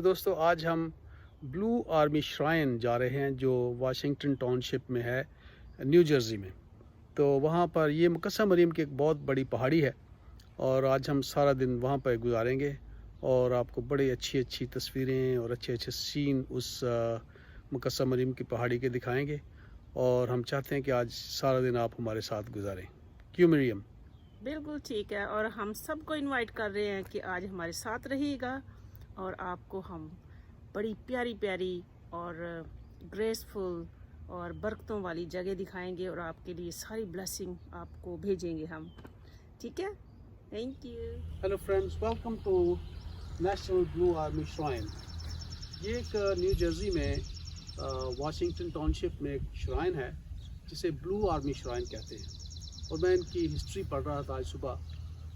دوستو آج ہم بلو آرمی شرائن جا رہے ہیں جو واشنگٹن ٹاؤن شپ میں ہے، نیو جرسی میں. تو وہاں پر یہ مقدسہ مریم کی ایک بہت بڑی پہاڑی ہے اور آج ہم سارا دن وہاں پر گزاریں گے اور آپ کو بڑی اچھی اچھی تصویریں اور اچھے اچھے سین اس مقدسہ مریم کی پہاڑی کے دکھائیں گے. اور ہم چاہتے ہیں کہ آج سارا دن آپ ہمارے ساتھ گزاریں. کیوں مریم؟ بالکل ٹھیک ہے، اور ہم سب کو انوائٹ کر رہے ہیں کہ آج ہمارے ساتھ رہیے گا اور آپ کو ہم بڑی پیاری پیاری اور گریسفل اور برکتوں والی جگہ دکھائیں گے اور آپ کے لیے ساری بلیسنگ آپ کو بھیجیں گے ہم. ٹھیک ہے، thank you. Hello friends, welcome to National Blue Army Shrine. یہ ایک نیو جرسی میں واشنگٹن ٹاؤن شپ میں ایک شرائن ہے جسے بلو آرمی شرائن کہتے ہیں. اور میں ان کی ہسٹری پڑھ رہا تھا آج صبح.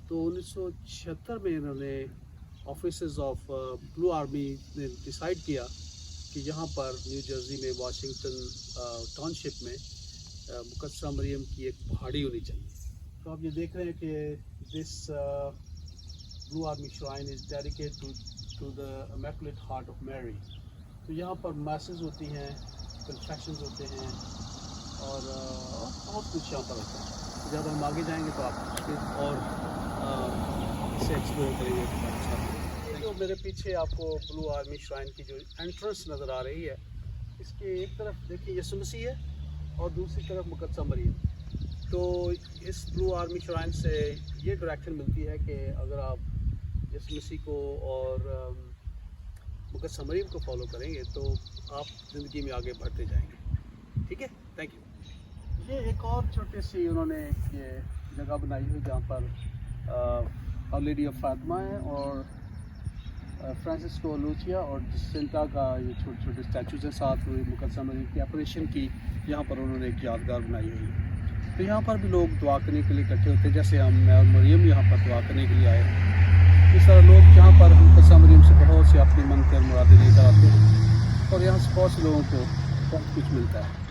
تو 1976 میں انہوں نے آفیسز آف بلو آرمی نے ڈیسائیڈ کیا کہ یہاں پر نیو جرسی میں واشنگٹن ٹاؤن شپ میں مقدسہ مریم کی ایک پہاڑی ہونی چاہیے. تو آپ یہ دیکھ رہے ہیں کہ this Blue Army shrine is dedicate to the immaculate heart of Mary. تو یہاں پر میسز ہوتی ہیں، کنفیشنز ہوتے ہیں اور بہت کچھ یہاں پر ہوتا ہے. جب ہم آگے جائیں گے تو آپ پھر اور اسے ایکسپلور کریں گے. جو میرے پیچھے آپ کو بلو آرمی شرائن کی جو انٹرنس نظر آ رہی ہے، اس کے ایک طرف دیکھیے یسوع مسیح ہے اور دوسری طرف مقدسہ مریم. تو اس بلو آرمی شرائن سے یہ ڈائریکشن ملتی ہے کہ اگر آپ یسوع مسیح کو اور مقدسہ مریم کو فالو کریں گے تو آپ زندگی میں آگے بڑھتے جائیں گے. ٹھیک ہے، تھینک یو. یہ ایک اور چھوٹی سی انہوں نے یہ جگہ بنائی ہوئی جہاں پر لیڈی آف فاطمہ ہے اور فرانسسکو لوچیا اور جسنٹا کا یہ چھوٹے چھوٹے اسٹیچوز ہیں. ساتھ ہوئی مقدسہ مریم کی اپریشن کی یہاں پر انہوں نے ایک یادگار بنائی ہوئی. تو یہاں پر بھی لوگ دعا کرنے کے لیے اکٹھے ہوتے ہیں، جیسے میں اور مریم یہاں پر دعا کرنے کے لیے آئے. اس طرح لوگ یہاں پر مقدسہ مریم سے بہت سی اپنی منتیں اور مرادیں لے کر آتے ہیں اور یہاں سے بہت سے لوگوں کو بہت کچھ ملتا ہے.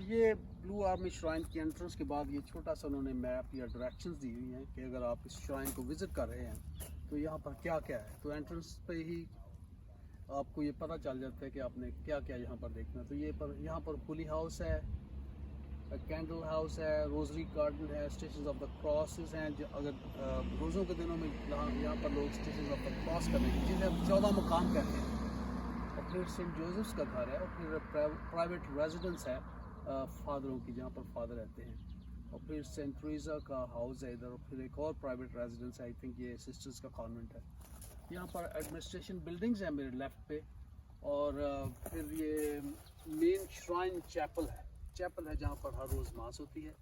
یہ بلو آرمی شرائن کی انٹرنس کے بعد یہ چھوٹا سا انہوں نے میپ یا ڈائریکشنز دی ہوئی ہیں کہ اگر آپ اس شرائن کو وزٹ کر رہے ہیں تو یہاں پر کیا کیا ہے. تو انٹرنس پہ ہی آپ کو یہ پتہ چل جاتا ہے کہ آپ نے کیا کیا یہاں پر دیکھنا ہے. تو یہاں پر ہولی ہاؤس ہے، کینڈل ہاؤس ہے، روزری گارڈن ہے، اسٹیشنز آف دا کراسز ہیں. اگر روزوں کے دنوں میں یہاں پر لوگ اسٹیشنز آف دا کراس کرنے کی جنہیں ہم 14 مقام کہتے ہیں. اور پھر سینٹ جوزفس کا گھر ہے اور پھر پرائیویٹ ریزیڈنس ہے فادروں کی جہاں پر فادر رہتے ہیں. اور پھر سینٹ ٹریزا کا ہاؤس ہے ادھر، اور پھر ایک اور پرائیویٹ ریزیڈنس ہے، آئی تھنک یہ سسٹرز کا کانوینٹ ہے. یہاں پر ایڈمنسٹریشن بلڈنگز ہیں میرے لیفٹ پہ. اور پھر یہ مین شرائن چیپل ہے جہاں پر ہر روز ماس ہوتی ہے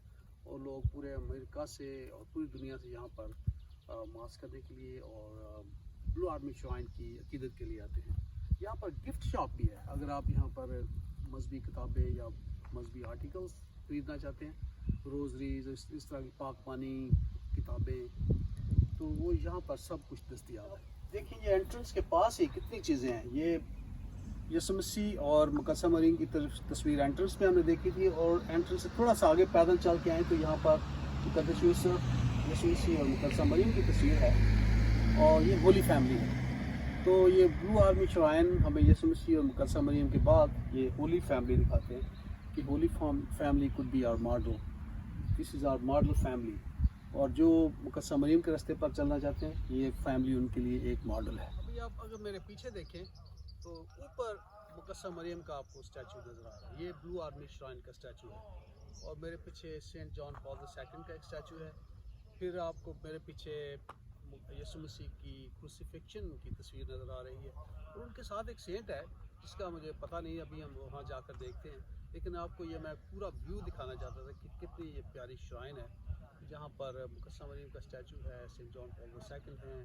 اور لوگ پورے امریکہ سے اور پوری دنیا سے یہاں پر ماس کرنے کے لیے اور بلو آرمی شرائن کی عقیدت کے لیے آتے ہیں. یہاں پر گفٹ شاپ بھی ہے. اگر آپ یہاں پر مذہبی کتابیں یا مذہبی آرٹیکلس خریدنا چاہتے ہیں، روزریز، اس طرح کی پاک پانی کتابیں، تو وہ یہاں پر سب کچھ دستیاب ہے. دیکھیں یہ انٹرنس کے پاس ہی کتنی چیزیں ہیں. یہ یسوع مسیح اور مقدسہ مریم کی تصویر انٹرنس میں ہم نے دیکھی تھی، اور انٹرنس سے تھوڑا سا آگے پیدل چل کے آئیں تو یہاں پر مقدس یوسف، یسوع مسیح اور مقدسہ مریم کی تصویر ہے اور یہ ہولی فیملی ہے. تو یہ بلو آرمی شرائن ہمیں یسوع مسیح اور مقدسہ مریم کے بعد یہ ہولی فیملی دکھاتے ہیں کہ holy family could be our model. This is our model family. اور جو مقدسہ مریم کے راستے پر چلنا چاہتے ہیں یہ فیملی ان کے لیے ایک ماڈل ہے. ابھی آپ اگر میرے پیچھے دیکھیں تو اوپر مقدسہ مریم کا آپ کو اسٹیچو نظر آ رہا ہے. یہ بلو آرمی شرائن کا اسٹیچو ہے. اور میرے پیچھے سینٹ جان پال II کا ایک اسٹیچو ہے. پھر آپ کو میرے پیچھے یسوع مسیح کی کروسیفکشن کی تصویر نظر آ رہی ہے اور ان کے ساتھ ایک سینٹ ہے جس کا مجھے پتہ نہیں، ابھی ہم وہاں جا کر دیکھتے ہیں. لیکن آپ کو یہ میں پورا ویو دکھانا چاہتا تھا کہ کتنی یہ پیاری شرائن ہے جہاں پر مقدسہ مریم کا اسٹیچو ہے، سینٹ جان پال II ہیں،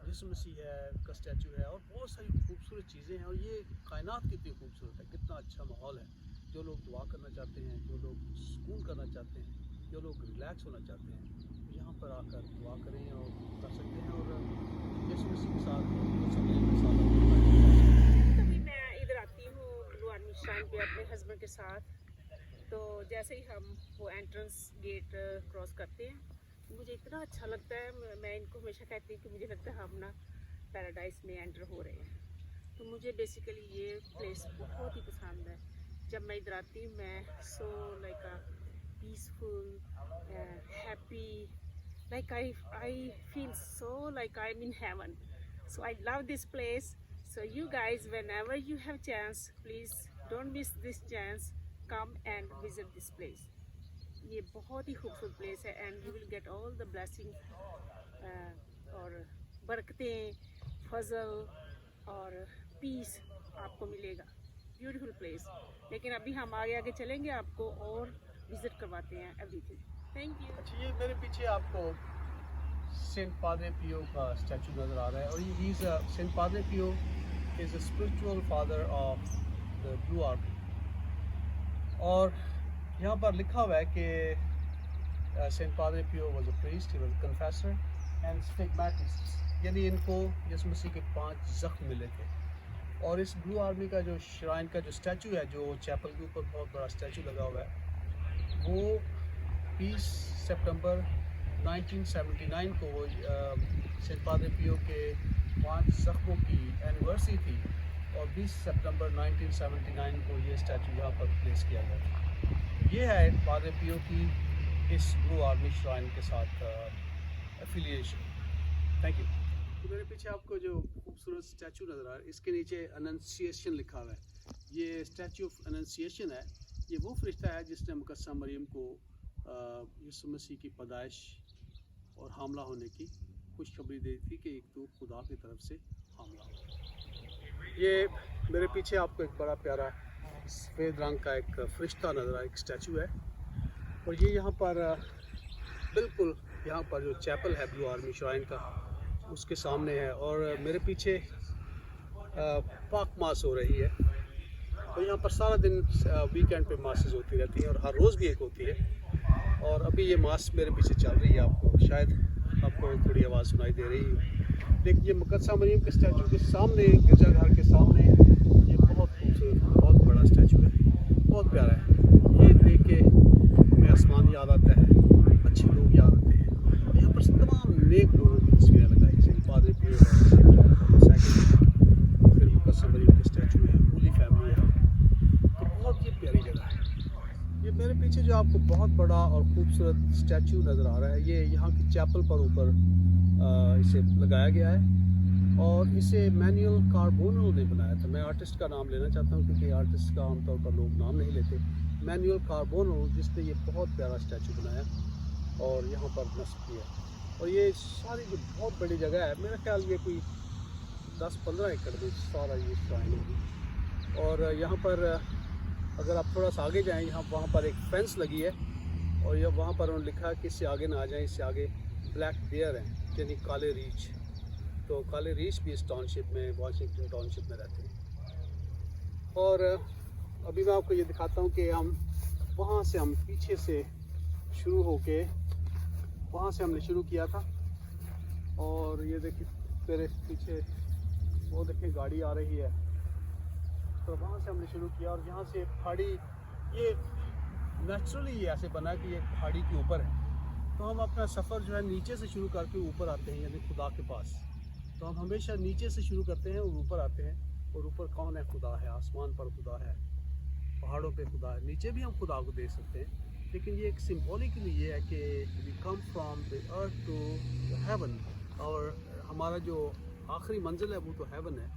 یسوع مسیح ہے کا اسٹیچو ہے اور بہت ساری خوبصورت چیزیں ہیں. اور یہ کائنات کتنی خوبصورت ہے، کتنا اچھا ماحول ہے. جو لوگ دعا کرنا چاہتے ہیں، جو لوگ سکون کرنا چاہتے ہیں، جو لوگ ریلیکس ہونا چاہتے ہیں، یہاں پر آ کر دعا کریں اور کر سکتے ہیں اور یسوع مسیح کے ساتھ کبھی میں ادھر آتی ہوں بلو آرمی شرائن پہ اپنے ہسبینڈ کے ساتھ، تو جیسے ہی ہم وہ انٹرنس گیٹ کراس کرتے ہیں مجھے اتنا اچھا لگتا ہے. میں ان کو ہمیشہ کہتی ہوں کہ مجھے لگتا ہے ہم نا پیراڈائز میں انٹر ہو رہے ہیں. तो मुझे बेसिकली ये प्लेस बहुत ही पसंद है। जब मैं इधर आती हूँ मैं so like a peaceful, happy, like I feel so like I'm in heaven. So I love this place. So you guys, whenever you have chance, please don't miss this chance. Come and visit this place. ये बहुत ही खूबसूरत place है and you will get all the blessings और बरकतें, फजल और piece आपको मिलेगा। Beautiful place. लेकिन अभी हम आगे आगे चलेंगे, आपको और विजिट करवाते हैं एवरीथिंग। Thank you. अच्छा, ये मेरे पीछे आपको सेंट पादरे पियो का स्टैचू नज़र आ रहा है, और ये सेंट पादरे पियो is a spiritual father of the blue army. और यहाँ पर लिखा हुआ है कि Saint Padre Pio was a priest, he was a confessor and stigmatist, यानी इनको यीशु मसीह के 5 ज़ख्म मिले थे। और इस ब्लू आर्मी का जो श्राइन का जो स्टैचू है, जो चैपल के ऊपर बहुत बड़ा स्टैचू लगा हुआ है, वो 20 सितंबर 1979 को वो सेंट पादरे पियो के 5 ज़ख्मों की एनिवर्सरी थी, और 20 सितंबर 1979 को ये स्टैचू यहाँ पर प्लेस किया गया था। ये है पादरे पियो की इस ब्लू आर्मी श्राइन के साथ एफिलिएशन। Thank you. तो मेरे पीछे आपको जो खूबसूरत स्टैचू नज़र आ रहा है, इसके नीचे अनंसिएशन लिखा हुआ है। ये स्टैचू ऑफ अनंसिएशन है। ये वो फरिश्ता है जिसने मुकद्दसा मरियम को यीशु मसीह की पैदाइश और हामला होने की खुशखबरी दी थी कि एक तो खुदा की तरफ से हामला हो। ये मेरे पीछे आपको एक बड़ा प्यारा सफ़ेद रंग का एक फरिश्ता नज़र आ रहा है, एक स्टैचू है। और ये यहाँ पर बिल्कुल यहाँ पर जो चैपल है ब्लू आर्मी श्राइन का, उसके सामने है। और मेरे पीछे पाक मास हो रही है। तो यहाँ पर सारा दिन वीकेंड पे मासेस होती रहती हैं, और हर रोज़ भी एक होती है। और अभी ये मास मेरे पीछे चल रही है, आपको शायद आपको थोड़ी आवाज़ सुनाई दे रही है। लेकिन ये मुकद्दसा मरियम के स्टैचू के सामने, गिरजाघर के सामने, ये बहुत खूबसूरत, बहुत बड़ा स्टैचू है, बहुत प्यारा है। ये देख के हमें आसमान याद आता है, अच्छे लोग याद आते हैं। यहाँ पर तमाम नेक लोगों की तस्वीरें लगाई, सेंट पादरे पियो है, फिर मुकद्दसा मरियम के स्टैचू है, होली फैमिली है। तो बहुत ही प्यारी जगह है। ये मेरे पीछे जो आपको बहुत बड़ा और खूबसूरत स्टैचू नज़र आ रहा है, ये यहाँ की चैपल पर ऊपर इसे लगाया गया है, और इसे मैनुअल कार्बोनल ने बनाया था। मैं आर्टिस्ट का नाम लेना चाहता हूँ क्योंकि आर्टिस्ट का आमतौर पर लोग नाम नहीं लेते। मैनुअल कार्बोनल, जिसने ये बहुत प्यारा स्टैचू बनाया और यहाँ पर नस्ब किया। और ये सारी जो बहुत बड़ी जगह है, मेरा ख्याल ये कोई 10-15 एकड़ में सारा ये श्राइन होगी। और यहाँ पर अगर आप थोड़ा सा आगे जाएँ, वहाँ पर एक फेंस लगी है, और ये वहाँ पर उन्होंने लिखा कि इससे आगे ना आ जाएँ, इससे आगे ब्लैक बेयर हैं, यानी काले रीछ। तो काले रीछ भी इस टाउनशिप में, वाशिंगटन टाउनशिप में रहते हैं। और अभी मैं आपको ये दिखाता हूँ कि हम वहाँ से, हम पीछे से शुरू होके वहाँ से हमने शुरू किया था। और ये देखिए मेरे पीछे वो देखिए गाड़ी आ रही है। तो वहाँ से हमने शुरू किया, और यहाँ से पहाड़ी, ये नेचुरली ये ऐसे बना कि ये पहाड़ी के ऊपर है। तो हम अपना सफ़र जो है नीचे से शुरू करके ऊपर आते हैं, यानी खुदा के पास। तो हम हमेशा नीचे से शुरू करते हैं और ऊपर आते हैं। और ऊपर कौन है? खुदा है। आसमान पर खुदा है, पहाड़ों पे खुदा है, नीचे भी हम खुदा को देख सकते हैं। लेकिन ये एक सिम्बॉलिकली ये है कि we come from the earth to heaven, और हमारा जो आखिरी मंजिल है वो तो हेवन है।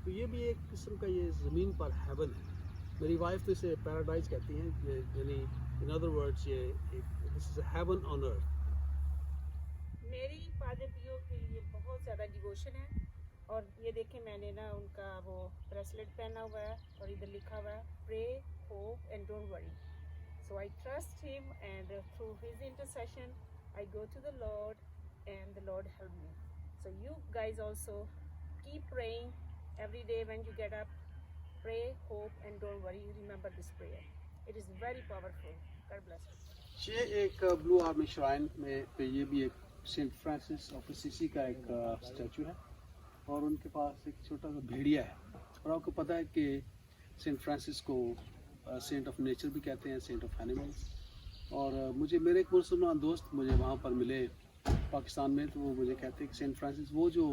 तो ये भी एक किस्म का, ये ज़मीन पर हेवन है। मेरी वाइफ तो इसे पैराडाइज कहती हैं, यानी इन अदर वर्ड्स ये this is heaven on earth. मेरी पादरे पियो के लिए बहुत ज़्यादा डिवोशन है। और ये देखें, मैंने ना उनका वो ब्रेसलेट पहना हुआ है, और इधर लिखा हुआ है pray, hope and don't worry. So I trust him, and through his intercession I go to the Lord, and the Lord help me. So you guys also keep praying every day when you get up. Pray, hope and don't worry. Remember this prayer. It is very powerful. God bless you. ये एक blue army shrine में पे ये भी एक Saint Francis of Assisi का एक statue है, और उनके पास एक छोटा सा भेड़िया है। और आपको पता है कि सेंट फ्रांसिस को सेंट ऑफ नेचर भी कहते हैं, सेंट ऑफ एनिमल्स। और मेरे एक मुसलमान दोस्त मुझे वहाँ पर मिले पाकिस्तान में, तो वो मुझे कहते हैं कि सेंट फ्रांसिस वो जो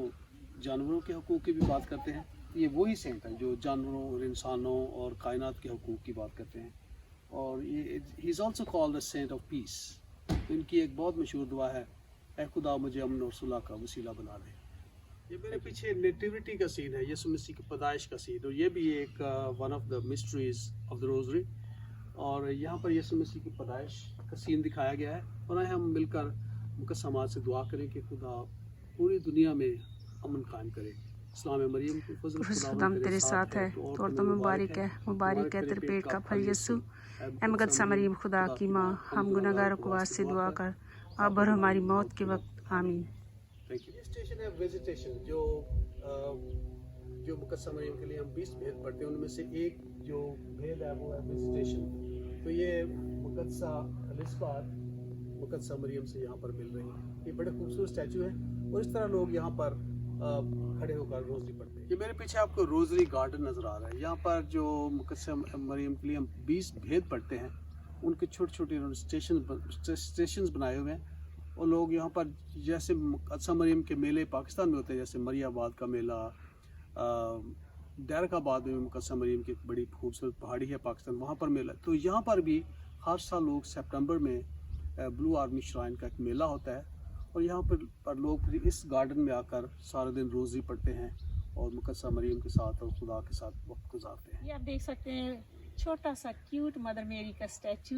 जानवरों के हकूक़ की भी बात करते हैं, ये वही सेंट है जो जानवरों और इंसानों और कायनात के हकूक़ की बात करते हैं, और ये he is also called the saint of peace. तो इनकी एक बहुत मशहूर दुआ है, ऐ खुदा मुझे अमन और सुलह का वसीला बना दे। ये मेरे पीछे नेटिविटी का सीन है, यीशु मसीह की पैदाइश का सीन, और ये भी एक one of the mysteries of the rosary, और यहाँ पर यीशु मसीह की पैदाइश का सीन दिखाया गया है। और आए हम मिलकर मुकद्दसात से दुआ करें कि खुदा पूरी दुनिया में अमन कायम करे। इस्लाम मरियम की फजल खुदाम तेरे साथ है, तो और तो मुबारक है तेरे पेट का फल यीशु। ऐ मुकद्दसा मरियम खुदा की माँ, हम गुनहगारों को वास्ते दुआ कर, अब और हमारी मौत के वक्त आमीन। ये स्टेशन है विजिटेशन, जो मुकद्दसा मरियम के लिए हम 20 भेद पढ़ते हैं, उनमें से एक जो भेद है वो है विजिटेशन। तो ये मुकद्दसा एलिज़ाबेथ मुकद्दसा मरियम से यहाँ पर मिल रही है। ये बड़े खूबसूरत स्टैचू है, और इस तरह लोग यहाँ पर खड़े होकर रोज़री पढ़ते हैं। ये मेरे पीछे आपको रोज़री गार्डन नज़र आ रहा है। यहाँ पर जो मुकद्दसा मरियम के लिए हम 20 भेद पढ़ते हैं, उनके छोटे छोटे स्टेशन बनाए हुए हैं, और लोग यहाँ पर जैसे मुकद्दसा मरियम के मेले पाकिस्तान में होते हैं, जैसे मरियाबाद का मेला, दैरकाबाद में मुकद्दसा मरियम की एक बड़ी खूबसूरत पहाड़ी है पाकिस्तान, वहाँ पर मेला। तो यहाँ पर भी हर साल लोग सितंबर में ब्लू आर्मी श्राइन का एक मेला होता है, और यहाँ पर लोग फिर इस गार्डन में आकर सारा दिन रोज़ी पढ़ते हैं और मुकद्दसा मरियम के साथ और खुदा के साथ वक्त गुजारते हैं। ये आप देख सकते हैं छोटा सा क्यूट मदर मेरी का स्टैचू,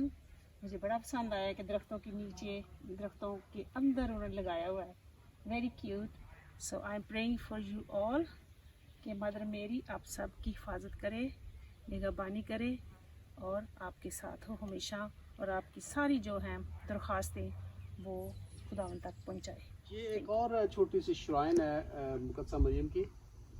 मुझे बड़ा पसंद आया कि दरख्तों के नीचे, दरख्तों के अंदर उन्होंने लगाया हुआ है, very cute. So I am praying for you all कि मदर मेरी आप सब की हिफाजत करे, निगहबानी करे, और आपके साथ हो हमेशा, और आपकी सारी जो हैं दरख्वास्तें वो खुदावंद तक पहुँचाए। ये एक और छोटी सी श्राइन है मुकद्दसा मरियम की,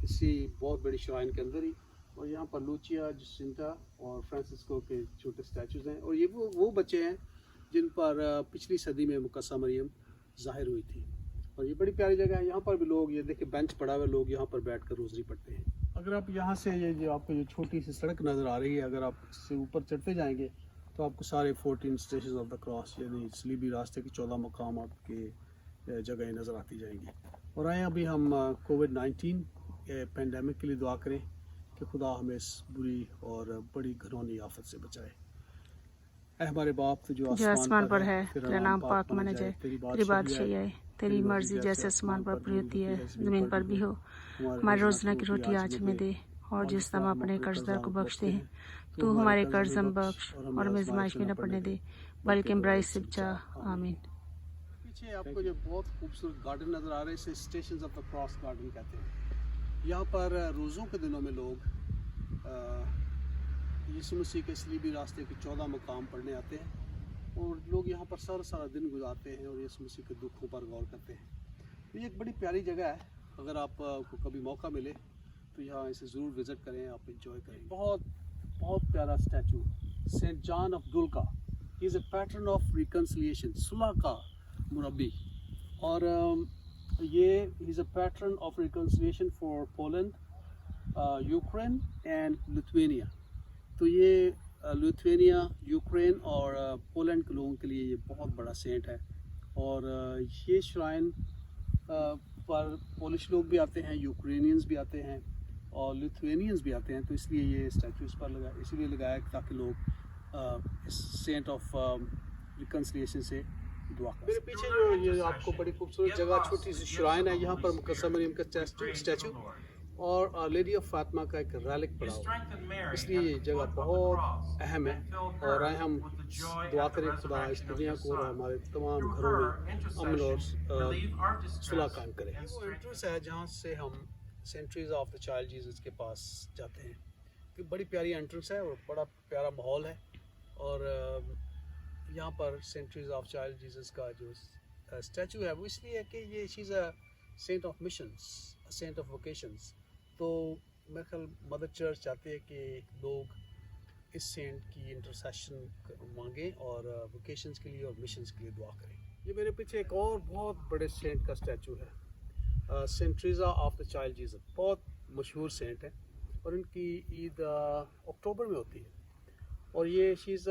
इसी बहुत बड़ी श्राइन के अंदर ही, और यहाँ पर लूचिया, जसिंता और फ्रांसिस्को के छोटे स्टैचूज़ हैं, और ये वो बच्चे हैं जिन पर पिछली सदी में मुकद्दसा मरियम ज़ाहिर हुई थी। और ये बड़ी प्यारी जगह है, यहाँ पर भी लोग, ये देखिए बेंच पड़ा हुआ है, लोग यहाँ पर बैठ कर रोज़री पढ़ते हैं। अगर आप यहाँ से ये जो आपको ये छोटी सी सड़क नज़र आ रही है, अगर आप इससे ऊपर चढ़ते जाएंगे तो आपको सारे 14 स्टेशन ऑफ द क्रॉस यानी सलीबी रास्ते के 14 मकाम आपके जगह नज़र आती जाएंगी। और आए अभी हम कोविड-19 पेंडेमिक के लिए दुआ करें कि खुदा हमें इस बुरी और बड़ी घिनौनी आफत से बचाए। ऐ हमारे बाप जो आसमान पर है, तेरा नाम पाक माना जाए, तेरी बादशाही आए, तेरी मर्जी जैसे आसमान पर पूरी होती है ज़मीन पर भी हो। हमारे रोज़ाना की रोटी आज हमें दे, और जिस तरह हम अपने कर्जदार को बख्शते हैं, तू हमारे कर्ज हम बख्श, और हमें आज़माइश में न पड़ने दे, बल्कि बुराई से बचा। आमीन। पीछे आपको जो बहुत खूबसूरत गार्डन नज़र आ रहा है, इसे stations of the cross garden कहते हैं। यहाँ पर रोज़ों के दिनों में लोग यीशु मसीह के सलीबी रास्ते के 14 मकाम पढ़ने आते हैं, और लोग यहाँ पर सारा दिन गुजारते हैं और यीशु मसीह के दुखों पर गौर करते हैं। तो ये एक बड़ी प्यारी जगह है, अगर आपको कभी मौका मिले तो यहाँ इसे ज़रूर विज़िट करें, आप इंजॉय करें। बहुत प्यारा स्टैचू सेंट जॉन ऑफ डुल्का, he is a pattern of reconciliation, सुलह का मुरब्बी, और ये he is a pattern of reconciliation for Poland, Ukraine and Lithuania. तो ये लिथुआनिया, यूक्रेन और पोलैंड के लोगों के लिए ये बहुत बड़ा सेंट है, और ये श्राइन पर पोलिश लोग भी आते हैं, यूक्रेनियंस भी आते हैं, और लिथुआनियंस भी आते हैं। तो इसलिए ये स्टैचू इस पर इसीलिए लगाया ताकि लोग इस सेंट ऑफ रिकन्सिलिएशन से दुआ करें। मेरे पीछे जो ये आपको बड़ी खूबसूरत जगह, छोटी सी श्राइन है, यहाँ पर मुकद्दसा मरियम का स्टैचू और लेडी ऑफ फातिमा का एक रैलिक पड़ा हुआ, इसलिए ये जगह बहुत अहम है। और आए हम दुआ करें खुदा इस दुनिया को और हमारे तमाम घरों में अमन और सुलह कायम करे। वो एंट्रेंस है जहाँ से हम centuries of the child Jesus के पास जाते हैं। कि बड़ी प्यारी एंट्रेंस है और बड़ा प्यारा माहौल है, और यहाँ पर सेंचुरीज ऑफ चाइल्ड जीसस का जो स्टैचू है वो इसलिए है कि ये चीज़ saint of missions, saint of vocations. तो मेरे ख्याल मदर चर्च चाहती है कि लोग इस सेंट की इंटरसेशन मांगें और वोकेशंस के लिए और मिशंस के लिए दुआ करें। ये मेरे पीछे एक और बहुत बड़े सेंट का स्टैचू है, Saint Teresa of the child Jesus, बहुत मशहूर सेंट है, और इनकी ईद अक्टूबर में होती है। और ये she is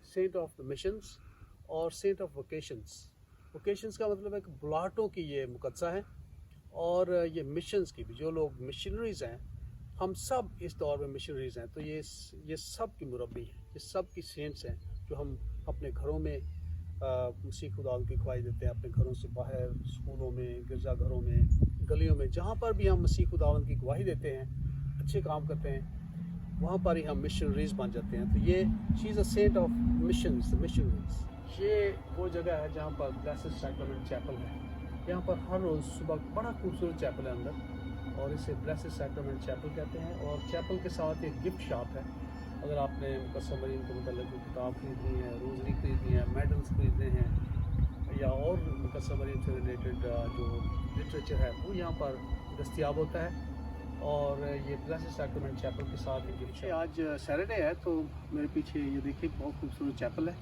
saint of the missions और सेंट ऑफ वोकेशंस। वोकेशंस का मतलब है कि बुलाहटों की ये मुकद्दसा है, और ये मिशंस की भी, जो लोग मिशनरीज़ हैं हम सब इस दौर में मिशनरीज हैं, तो ये सब की मुरब्बी हैं, ये सब की सेंट्स हैं जो हम अपने घरों में मसीह खुदा की गवाही देते हैं, अपने घरों से बाहर, स्कूलों में, गिरजाघरों में, गलियों में, जहाँ पर भी हम मसीह खुदावंद की गवाही देते हैं, अच्छे काम करते हैं, वहाँ पर ही हम मिशनरीज बन जाते हैं। तो ये she is a saint of missions, missionaries. ये वो जगह है जहाँ पर ब्लेसेड सैक्रमेंट चैपल है। यहाँ पर हर रोज़ सुबह बड़ा खूबसूरत चैपल है अंदर, और इसे ब्लेसेड सैक्रमेंट चैपल कहते हैं। और चैपल के साथ एक गिफ्ट शॉप है। अगर आपने मुकद्दस मरीम के मतलब जो किताब खरीदनी है, रोज़री खरीदनी है, मेडल्स खरीदने हैं, या और मुकद्दस मरीम से रिलेटेड जो लिटरेचर है, वो यहाँ पर दस्तयाब होता है। और ये ब्लेसेड सैक्रमेंट चैपल के साथ एक गिफ्ट है। आज सैटरडे है, तो मेरे पीछे ये देखिए बहुत खूबसूरत चैपल है,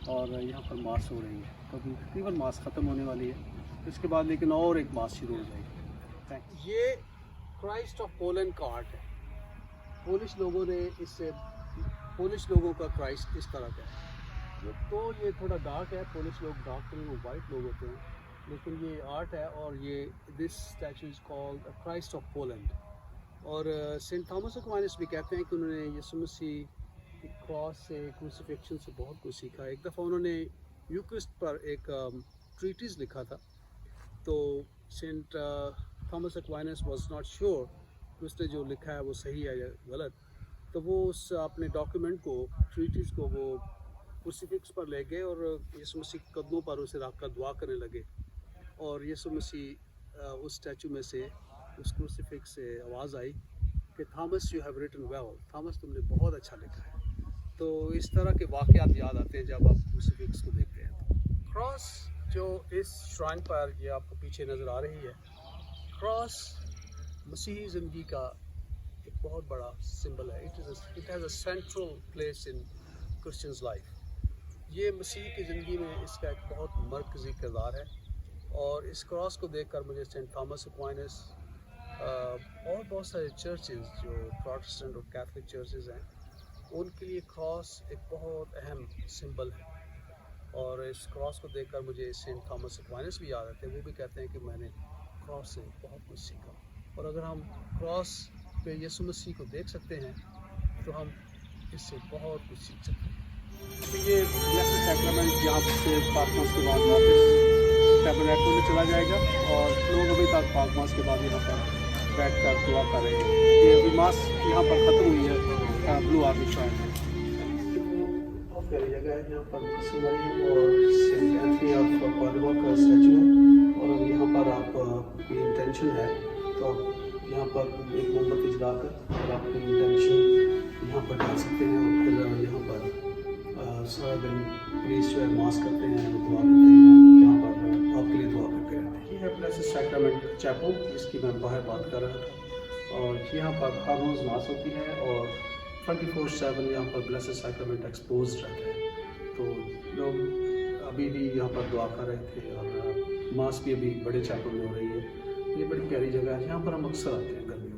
और यहाँ पर मास हो रही है। तो अभी तकरीबन मास ख़त्म होने वाली है, इसके बाद लेकिन और एक मास शुरू हो जाएगी। Thank you. ये क्राइस्ट ऑफ पोलैंड का आर्ट है। पोलिश लोगों ने इससे, पोलिश लोगों का क्राइस्ट इस तरह का है। तो ये थोड़ा डार्क है, पोलिश लोग डार्क नहीं, वो वाइट लोग होते हैं, लेकिन ये आर्ट है। और ये this statue is called Christ of Poland. और सेंट थॉमस एक्वाइनस भी कहते हैं कि उन्होंने यीशु मसीह क्रॉस से, क्रूसिफिक्शन से बहुत कुछ सीखा। एक दफ़ा उन्होंने यूक्रिस्ट पर एक ट्रीटिस लिखा था, तो Saint Thomas Aquinas was not sure कि उसने जो लिखा है वो सही है या गलत। तो वो उस अपने डॉक्यूमेंट को, ट्रीटिस को, वो क्रूसिफिक्स पर ले गए और यीशु मसीह के कदमों पर उसे रख कर दुआ करने लगे। और यीशु मसीह उस स्टैचू में से, उस क्रूसिफिक्स से आवाज़ आई कि Thomas you have written well, Thomas तुमने बहुत अच्छा लिखा है। तो इस तरह के वाक़यात याद आते हैं जब आप क्रूसिफिक्स को देखते हैं। क्रॉस जो इस श्राइन पर, ये आपको पीछे नज़र आ रही है, क्रॉस मसीही ज़िंदगी का एक बहुत बड़ा सिंबल है। It has a central place in Christians life. ये मसीह की ज़िंदगी में इसका एक बहुत मरकज़ी किरदार है। और इस क्रॉस को देखकर मुझे सेंट थॉमस एक्वाइनस और बहुत सारे चर्चेस जो प्रोटेस्टेंट और कैथलिक चर्चेस हैं, उनके लिए क्रॉस एक बहुत अहम सिंबल है। और इस क्रॉस को देखकर मुझे सेंट थॉमस एक्वाइनस भी याद आते हैं। वो भी कहते हैं कि मैंने क्रॉस से बहुत कुछ सीखा। और अगर हम क्रॉस पे यीशु मसीह को देख सकते हैं, तो हम इससे बहुत कुछ सीख सकते हैं। तो ये ब्लेसेड सैक्रमेंट यहाँ से पाकमास के बाद वापस टैबरनेकल में चला जाएगा, और लोग अभी तक पाकमास के बाद यहाँ पर बैठ कर दुआ कर रहे हैं। ये अभी मास यहाँ पर ख़त्म हुई है ब्लू आर्मी श्राइन में। बहुत प्यारी जगह है, यहाँ पर मरीम और सेंट एंथनी ऑफ पादुआ का स्टैचू है। और अगर यहाँ पर आपकी इंटेंशन है, तो आप यहाँ पर एक मोमबत्ती जलाकर और अपनी इंटेंशन यहाँ पर डाल सकते हैं। और फिर यहाँ पर सारा दिन प्रीस्ट जो है मास करते हैं, दुआ करते हैं, यहाँ पर आपके लिए दुआ करते रहते हैं। ये है ब्लेसेड सैक्रमेंट चैपल, जिसकी मैं बाहर बात कर रहा था। और यहाँ पर हर रोज़ मास होती है, और 24/7 यहाँ पर ब्लेसेड सैक्रमेंट एक्सपोज रहता है। तो लोग अभी भी यहाँ पर दुआ कर रहे थे, और मास भी अभी बड़े चैपल में हो रही है। ये बड़ी प्यारी जगह है, यहाँ पर हम अक्सर आते हैं गर्मी